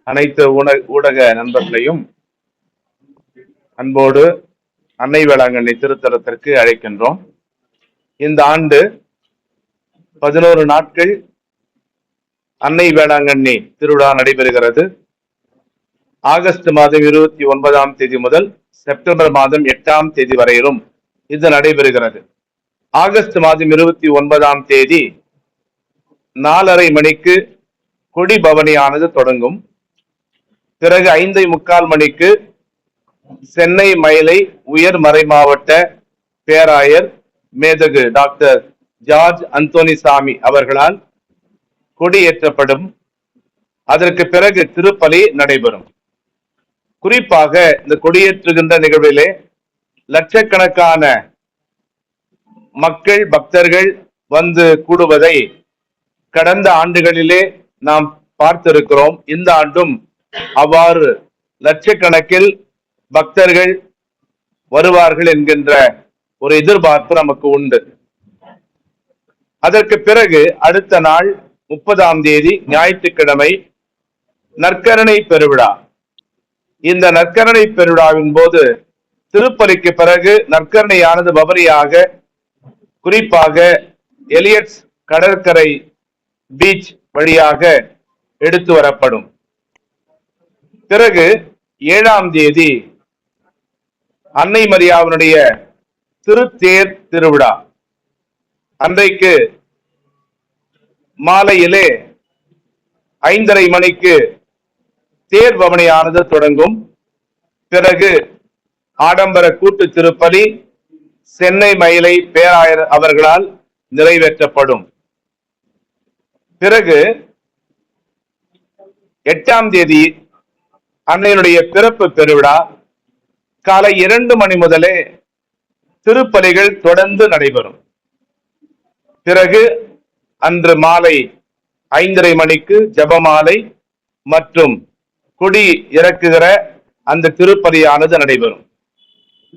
அனைத்து ஊடக நண்பர்களையும் அன்போடு அன்னை வேளாங்கண்ணி திருத்தலத்திற்கு அழைக்கின்றோம். இந்த ஆண்டு 11 நாட்கள் அன்னை வேளாங்கண்ணி திருவிழா நடைபெறுகிறது. ஆகஸ்ட் மாதம் 29ஆம் தேதி முதல் செப்டம்பர் மாதம் 8ஆம் தேதி வரையிலும் இது நடைபெறுகிறது. ஆகஸ்ட் மாதம் 29ஆம் தேதி 4:30 மணிக்கு கொடி பவனியானது தொடங்கும். பிறகு 5:45 மணிக்கு சென்னை மயிலை உயர் மறை மாவட்ட பேராயர் மேதகு டாக்டர் ஜார்ஜ் அந்தோனிசாமி அவர்களால் கொடியேற்றப்படும். அதற்கு பிறகு திருப்பலி நடைபெறும். குறிப்பாக இந்த கொடியேற்றுகின்ற நிகழ்விலே லட்சக்கணக்கான மக்கள் பக்தர்கள் வந்து கூடுவதை கடந்த ஆண்டுகளிலே நாம் பார்த்திருக்கிறோம். இந்த ஆண்டும் அவ்வாறு லட்சக்கணக்கில் பக்தர்கள் வருவார்கள் என்கின்ற ஒரு எதிர்பார்ப்பு நமக்கு உண்டு. அதற்கு பிறகு அடுத்த நாள் 30ஆம் தேதி ஞாயிற்றுக்கிழமை நற்கருணை பெருவிழா. இந்த நற்கருணை பெருவிழாவின் போது திருப்பலிக்கு பிறகு நற்கருணையானது பவனியாக குறிப்பாக எலியட்ஸ் கடற்கரை பீச் வழியாக எடுத்து வரப்படும். பிறகு 7ஆம் தேதி அன்னை மரியாவினுடைய திருத்தேர் திருவிழா. அன்றைக்கு மாலையிலே 5:30 மணிக்கு தேர் பவனியானது தொடங்கும். பிறகு ஆடம்பர கூட்டு திருப்பலி சென்னை மயிலை பேராயர் அவர்களால் நிறைவேற்றப்படும். பிறகு 8ஆம் தேதி அன்னையினுடைய பிறப்பு பெருவிழா. காலை 2 மணி முதலே திருப்பலிகள் தொடர்ந்து நடைபெறும். பிறகு அன்று மாலை 5:30 மணிக்கு ஜபமாலை மற்றும் கொடி இறக்குகிற அந்த திருப்பலியானது நடைபெறும்.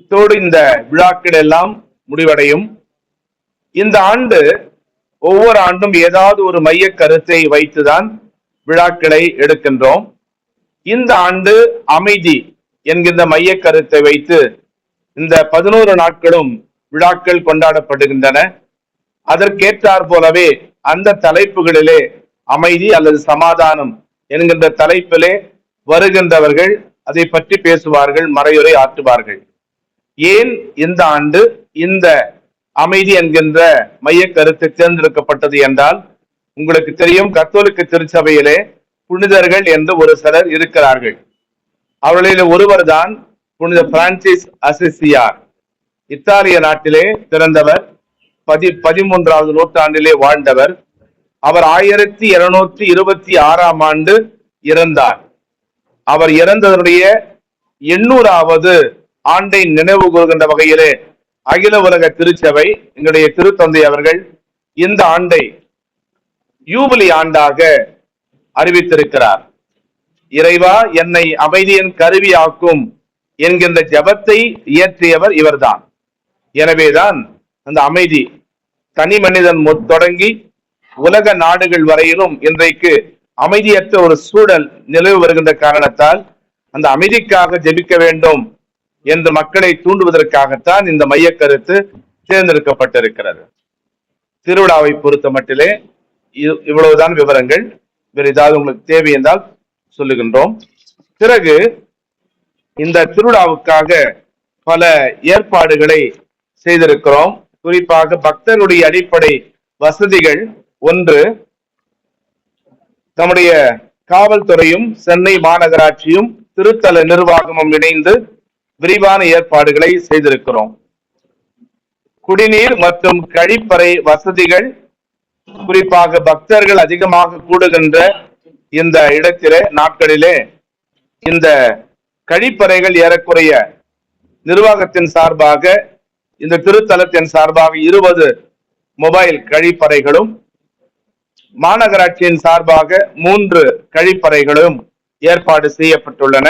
இதோடு இந்த விழாக்கள் எல்லாம் முடிவடையும். இந்த ஆண்டு ஒவ்வொரு ஆண்டும் ஏதாவது ஒரு மைய கருத்தை வைத்துதான் விழாக்களை எடுக்கின்றோம். இந்த ஆண்டு அமைதி என்கின்ற மைய கருத்தை வைத்து இந்த 11 நாட்களும் விழாக்கள் கொண்டாடப்படுகின்றன. அதற்கேற்றார் போலவே அந்த தலைப்புகளிலே அமைதி அல்லது சமாதானம் என்கின்ற தலைப்பிலே வருகின்றவர்கள் அதை பற்றி பேசுவார்கள், மறையுரை ஆற்றுவார்கள். ஏன் இந்த ஆண்டு இந்த அமைதி என்கின்ற மைய கருத்து தேர்ந்தெடுக்கப்பட்டது என்றால், உங்களுக்கு தெரியும், கத்தோலிக்க திருச்சபையிலே புனிதர்கள் என்று ஒரு சிலர் இருக்கிறார்கள். அவர்களில் ஒருவர் தான் புனித பிரான்சிஸ் அசிசியார். இத்தாலிய நாட்டிலே பிறந்தவர், 13ஆவது நூற்றாண்டிலே வாழ்ந்தவர். அவர் 1726ஆம் ஆண்டு இறந்தார். அவர் இறந்ததனுடைய 800வது ஆண்டை நினைவு கூறுகின்ற வகையிலே அகில உலக திருச்சபை, எங்களுடைய திருத்தந்தை அவர்கள் இந்த ஆண்டை யூபிலி ஆண்டாக அறிவித்திருக்கிறார். இறைவா, என்னை அமைதியின் கருவியாக்கும் என்கின்ற ஜபத்தை இயற்றியவர் இவர்தான். எனவேதான் அந்த அமைதி தனி மனிதன் தொடங்கி உலக நாடுகள் வரையிலும் இன்றைக்கு அமைதியற்ற ஒரு சூழல் நிலவு வருகின்ற காரணத்தால் அந்த அமைதிக்காக ஜெபிக்க வேண்டும் என்று மக்களை தூண்டுவதற்காகத்தான் இந்த மைய கருத்து தேர்ந்தெடுக்கப்பட்டிருக்கிறது. திருவிழாவை பொறுத்த மட்டிலே இவ்வளவுதான் விவரங்கள். வேறு ஏதாவது உங்களுக்கு தேவை என்றால் சொல்லுகின்றோம். பிறகு இந்த திருவிழாவுக்காக பல ஏற்பாடுகளை செய்திருக்கிறோம். குறிப்பாக பக்தருடைய அடிப்படை வசதிகள். ஒன்று, நம்முடைய காவல்துறையும் சென்னை மாநகராட்சியும் திருத்தல நிர்வாகமும் இணைந்து விரிவான ஏற்பாடுகளை செய்திருக்கிறோம். குடிநீர் மற்றும் கழிப்பறை வசதிகள், குறிப்பாக பக்தர்கள் அதிகமாக கூடுகின்ற இந்த இடத்திலே நாட்களிலே இந்த கழிப்பறைகள் ஏறக்குறைய நிர்வாகத்தின் சார்பாக, இந்த திருத்தலத்தின் சார்பாக 20 மொபைல் கழிப்பறைகளும், மாநகராட்சியின் சார்பாக 3 கழிப்பறைகளும் ஏற்பாடு செய்யப்பட்டுள்ளன.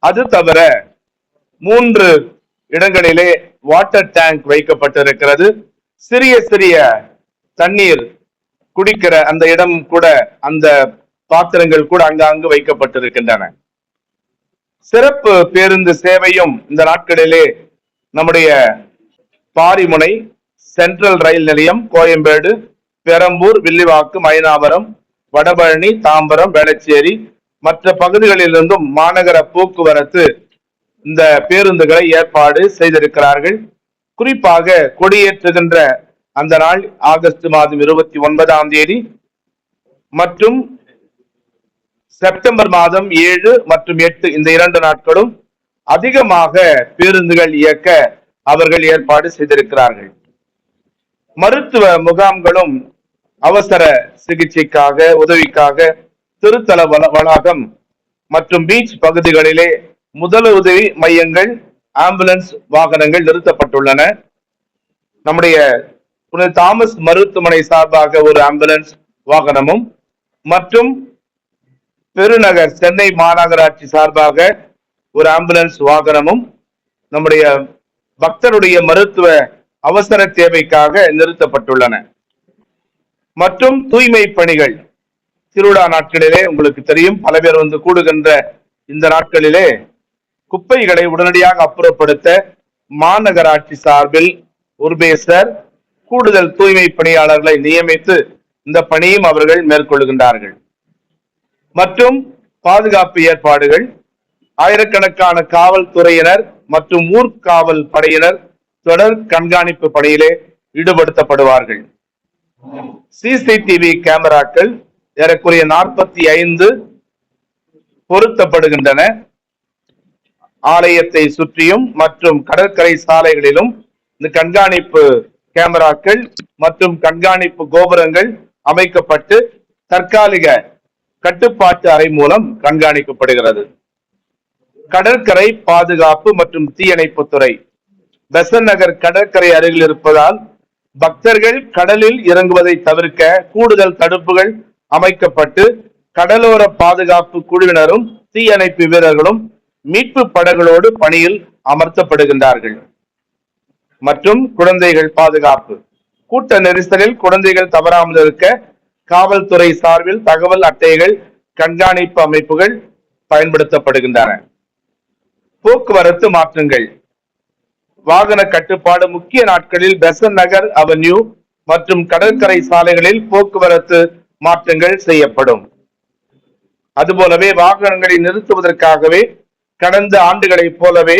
அது தவிர 3 இடங்களிலே வாட்டர் டேங்க் வைக்கப்பட்டிருக்கிறது. சிறிய சிறிய தண்ணீர் குடிக்கிற அந்த இடம் கூட, அந்த பாத்திரங்கள் கூட அங்கு வைக்கப்பட்டிருக்கின்றன. சிறப்பு பேருந்து சேவையும் இந்த நாட்களிலே நம்முடைய பாரிமுனை, சென்ட்ரல் ரயில் நிலையம், கோயம்பேடு, பெரம்பூர், வில்லிவாக்கம், அயனாவரம், வடபழனி, தாம்பரம், வேளச்சேரி மற்ற பகுதிகளிலிருந்தும் மாநகர போக்குவரத்து இந்த பேருந்துகளை ஏற்பாடு செய்திருக்கிறார்கள். குறிப்பாக கொடியேற்றுகின்ற அந்த நாள் ஆகஸ்ட் மாதம் 29ஆம் தேதி மற்றும் செப்டம்பர் மாதம் 7 மற்றும் 8 இந்த 2 நாட்களும் அதிகமாக பேருந்துகள் இயக்க அவர்கள் ஏற்பாடு செய்திருக்கிறார்கள். மருத்துவ முகாம்களும் அவசர சிகிச்சைக்காக உதவிக்காக திருத்தல வளாகம் மற்றும் பீச் பகுதிகளிலே முதலுதவி மையங்கள், ஆம்புலன்ஸ் வாகனங்கள் நிறுத்தப்பட்டுள்ளன. நம்முடைய தாமஸ் மருத்துவமனை சார்பாக ஒரு ஆம்புலன்ஸ் வாகனமும் மற்றும் பெருநகர் சென்னை மாநகராட்சி சார்பாக ஒரு ஆம்புலன்ஸ் வாகனமும் நம்முடைய பக்தருடைய மருத்துவ அவசர தேவைக்காக நிறுத்தப்பட்டுள்ளன. மற்றும் தூய்மை பணிகள் திருவிழா நாட்களிலே உங்களுக்கு தெரியும், பல பேர் வந்து கூடுகின்ற இந்த நாட்களிலே குப்பைகளை உடனடியாக அப்புறப்படுத்த மாநகராட்சி சார்பில் உர்பேசர் கூடுதல் தூய்மை பணியாளர்களை நியமித்து இந்த பணியும் அவர்கள் மேற்கொள்கின்றார்கள். மற்றும் பாதுகாப்பு ஏற்பாடுகள், ஆயிரக்கணக்கான காவல்துறையினர் மற்றும் ஊர்காவல் படையினர் தொடர் கண்காணிப்பு பணியிலே ஈடுபடுத்தப்படுவார்கள். சிசிடிவி கேமராக்கள் ஏறக்குறைய 45 பொருத்தப்படுகின்றன. ஆலயத்தை சுற்றியும் மற்றும் கடற்கரை சாலைகளிலும் இந்த கண்காணிப்பு கேமராக்கள் மற்றும் கண்காணிப்பு கோபுரங்கள் அமைக்கப்பட்டு தற்காலிக கட்டுப்பாட்டு அறை மூலம் கண்காணிக்கப்படுகிறது. கடற்கரை பாதுகாப்பு மற்றும் தீயணைப்பு துறை பெசன்ட் நகர் கடற்கரை அருகில் இருப்பதால் பக்தர்கள் கடலில் இறங்குவதை தவிர்க்க கூடுதல் தடுப்புகள் அமைக்கப்பட்டு கடலோர பாதுகாப்பு குழுவினரும் தீயணைப்பு வீரர்களும் மீட்பு படகளோடு பணியில் அமர்த்தப்படுகின்றார்கள். மற்றும் குழந்தைகள் பாதுகாப்பு, கூட்ட நெரிசலில் குழந்தைகள் தவறாமல் இருக்க காவல்துறை சார்பில் தகவல் அட்டைகள், கண்காணிப்பு அமைப்புகள் பயன்படுத்தப்படுகின்றன. போக்குவரத்து மாற்றங்கள், வாகன கட்டுப்பாடு முக்கிய நாட்களில் பெசன்ட் நகர் அவென்யூ மற்றும் கடற்கரை சாலைகளில் போக்குவரத்து மாற்றங்கள் செய்யப்படும். அதுபோலவே வாகனங்களை நிறுத்துவதற்காகவே கடந்த ஆண்டுகளைப் போலவே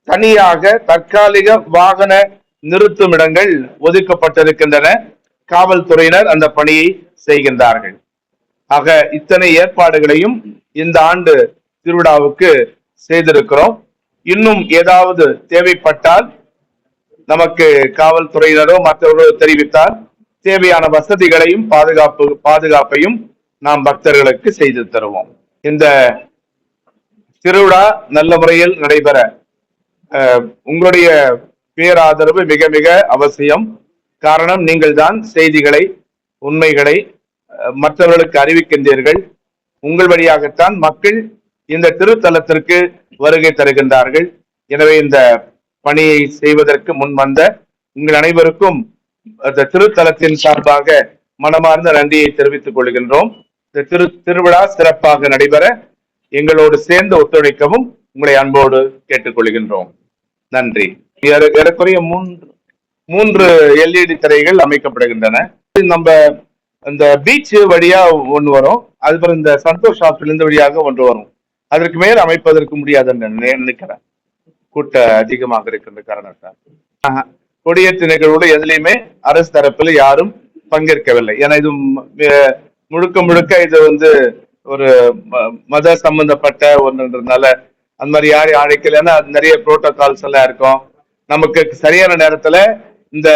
தனியாக தற்காலிக வாகன நிறுத்தும் இடங்கள் ஒதுக்கப்பட்டிருக்கின்றன. காவல்துறையினர் அந்த பணியை செய்கின்றார்கள். ஆக இத்தனை ஏற்பாடுகளையும் இந்த ஆண்டு திருவிழாவுக்கு செய்திருக்கிறோம். இன்னும் ஏதாவது தேவைப்பட்டால் நமக்கு காவல்துறையினரோ மற்றவர்களோ தெரிவித்தால் தேவையான வசதிகளையும் பாதுகாப்பையும் நாம் பக்தர்களுக்கு செய்து தருவோம். இந்த திருவிழா நல்ல முறையில் நடைபெற உங்களுடைய பேராதரவு மிக மிக அவசியம். காரணம், நீங்கள் தான் செய்திகளை, உண்மைகளை மற்றவர்களுக்கு அறிவிக்கின்றீர்கள். உங்கள் வழியாகத்தான் மக்கள் இந்த திருத்தலத்திற்கு வருகை தருகின்றார்கள். எனவே இந்த பணியை செய்வதற்கு முன் வந்த உங்கள் அனைவருக்கும் அந்த திருத்தலத்தின் சார்பாக மனமார்ந்த நன்றியை தெரிவித்துக் கொள்கின்றோம். இந்த திருவிழா சிறப்பாக நடைபெற எங்களோடு சேர்ந்து ஒத்துழைக்கவும் உங்களை அன்போடு கேட்டுக்கொள்கின்றோம். நன்றி. ஏறக்குறைய 3 LED திரைகள் அமைக்கப்படுகின்றன. நம்ம இந்த பீச் வழியா ஒன்று வரும், அதுபோல இந்த சந்தோஷ் ஷாப்பிலிருந்து வழியாக ஒன்று வரும். அதற்கு மேல் அமைப்பதற்கு முடியாதுன்னு நினைக்கிறேன், கூட்ட அதிகமாக இருக்கின்ற காரணத்தால். கொடியேற்று நிகழ்வுல எதுலையுமே அரசு தரப்பில் யாரும் பங்கேற்கவில்லை. ஏன்னா இது முழுக்க இது வந்து ஒரு மத சம்பந்தப்பட்ட ஒன்றுன்றதுனால அந்த மாதிரி யாரையும் அழைக்கலன்னா நிறைய புரோட்டோகால்ஸ் எல்லாம் இருக்கும். நமக்கு சரியான நேரத்துல இந்த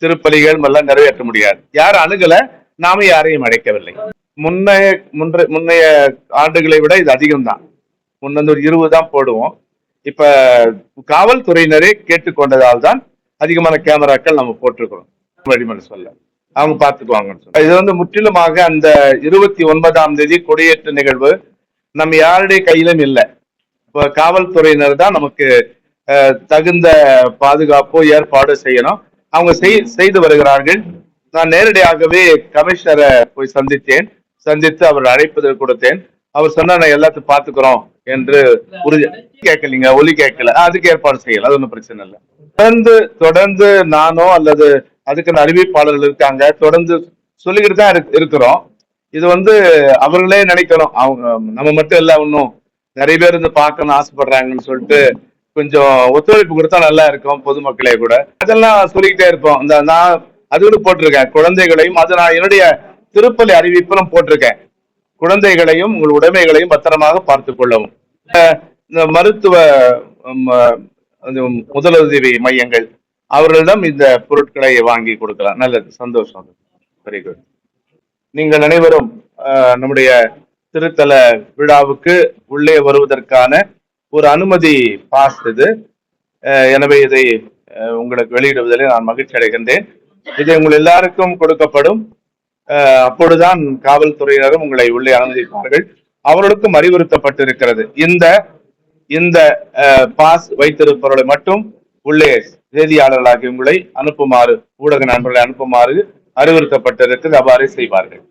திருப்பலிகள் எல்லாம் நிறைவேற்ற முடியாது. யாரும் அணுகல, நாம யாரையும் அழைக்கவில்லை. முன்னைய ஆண்டுகளை விட இது அதிகம்தான். முன்ன ஒரு 20 தான் போடுவோம். இப்ப காவல்துறையினரே கேட்டுக்கொண்டதால் தான் அதிகமான கேமராக்கள் நம்ம போட்டிருக்கிறோம். வழிமுறை சொல்ல அவங்க பார்த்துக்குவாங்கன்னு சொல்ல. இது வந்து முற்றிலுமாக அந்த 29ஆம் தேதி கொடியேற்ற நிகழ்வு நம்ம யாருடைய கையிலும் இல்லை. இப்போ காவல்துறையினர் தான் நமக்கு தகுந்த பாதுகாப்போ ஏற்பாடு செய்யணும். அவங்க செய்து வருகிறார்கள். நான் நேரடியாகவே கமிஷனரை போய் சந்தித்து அவர் அழைப்பதற்கு கொடுத்தேன். அவர் சொன்னா நான் எல்லாத்தையும் பாத்துக்கிறோம் என்று உறுதி. கேட்கலீங்க, ஒலி கேட்கல, அதுக்கு ஏற்பாடு செய்யல, அது ஒன்றும் பிரச்சனை இல்லை. தொடர்ந்து தொடர்ந்து நானோ அல்லது அதுக்கு அறிவிப்பாளர்கள் இருக்காங்க, தொடர்ந்து சொல்லிக்கிட்டு தான் இருக்கிறோம். இது அவர்களே நினைக்கணும், அவங்க நம்ம மட்டும் இல்ல, இன்னும் நிறைய பேர் பார்க்கணும்னு ஆசைப்படுறாங்கன்னு சொல்லிட்டு கொஞ்சம் ஒத்துழைப்பு கொடுத்தா நல்லா இருக்கும். பொதுமக்களே கூட அதெல்லாம் சொல்லிக்கிட்டே இருப்போம். நான் அது கூட போட்டிருக்கேன், குழந்தைகளையும் அது நான் என்னுடைய திருப்பலி அறிவிப்பிலும் போட்டிருக்கேன். குழந்தைகளையும் உங்கள் உடைமைகளையும் பத்திரமாக பார்த்துக் கொள்ளவும். இந்த மருத்துவ முதலுதவி மையங்கள் அவர்களிடம் இந்த பொருட்களை வாங்கி கொடுக்கலாம். நல்லது, சந்தோஷம், வெரி குட். நீங்கள் அனைவரும் நம்முடைய திருத்தல விழாவுக்கு உள்ளே வருவதற்கான ஒரு அனுமதி பாஸ் இது. எனவே இதை உங்களுக்கு வெளியிடுவதில் நான் மகிழ்ச்சி அடைகின்றேன். இது உங்கள் எல்லாருக்கும் கொடுக்கப்படும். அப்பொழுதுதான் காவல்துறையினரும் உங்களை உள்ளே அனுமதிப்பார்கள். அவர்களுக்கும் அறிவுறுத்தப்பட்டிருக்கிறது, இந்த பாஸ் வைத்திருப்பவர்களை மட்டும் உள்ளே செய்தியாளர்களாகி உங்களை அனுப்புமாறு, ஊடக நண்பர்களை அனுப்புமாறு அறிவுறுத்தப்பட்டிருக்கிறது. அவ்வாறே செய்வார்கள்.